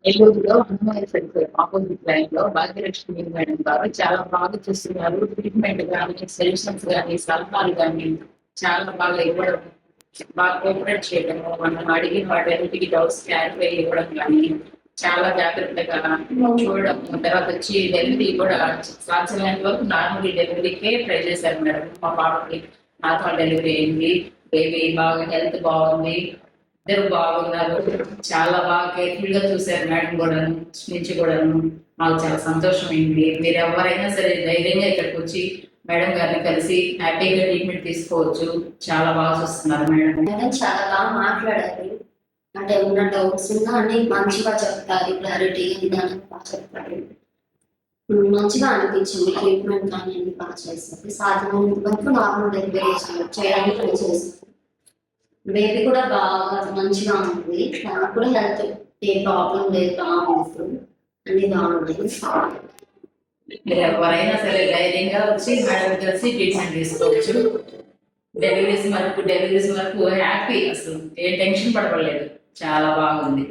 ఏలూరులో Hanuman centre opposite line లో Bhagyalakshmi madam గారు చాలా బాగా చూస్తున్నారు. ట్రీట్మెంట్ కానీ, సజెషన్స్ కానీ, సలహాలు కానీ చాలా బాగా ఇవ్వడం, బాగా కోఆపరేట్ చేయడము, మనం అడిగిన వాటికి డౌట్స్ క్లారిఫై ఇవ్వడం కానీ చాలా జాగ్రత్తగా చూడడం. తర్వాత వచ్చి డెలివరీ కూడా సాధ్యమైనంత వరకు నార్మల్ డెలివరీకే ట్రై చేశారు మేడం. మా పాపకి నార్మల్ డెలివరీ అయింది. బేబీ బాగా హెల్త్ బాగుంది, ఇద్దరు బాగున్నారు. చాలా బాగా కేర్ఫుల్ గా చూశారు మేడం కూడా నుంచి కూడాను. మాకు చాలా సంతోషం అయింది. మీరు ఎవరైనా సరే ధైర్యంగా ఇక్కడికి వచ్చి మేడం గారిని కలిసి హ్యాపీగా ట్రీట్మెంట్ తీసుకోవచ్చు. చాలా బాగా చూస్తున్నారు మేడం. మేడం చాలా బాగా మాట్లాడారు. అంటే ఉన్న డౌట్స్ ఉన్నా అన్ని మంచిగా చెప్తారు, క్లారిటీ విధానం బాగా చెప్తారు. మంచిగా అనిపించింది. ట్రీట్మెంట్ కానీ అన్ని బాగా చేస్తారు. సాధ్యమైనంత వరకు నార్మల్ డెలివరీ చేయడానికి ట్రై చేస్తారు. బేబీ కూడా బాగా మంచిగా ఉంటుంది. తనకు కూడా హెల్త్ ఏ ప్రాబ్లం లేదు, బాగుంటుంది, అన్ని బాగుంటుంది. మీరు ఎవరైనా సరే ధైర్యంగా వచ్చి మేడం కలిసి ట్రీట్మెంట్ తీసుకోవచ్చు. డెలివరీస్ వరకు హ్యాపీ, అసలు ఏ టెన్షన్ పడలేదు. చాలా బాగుంది.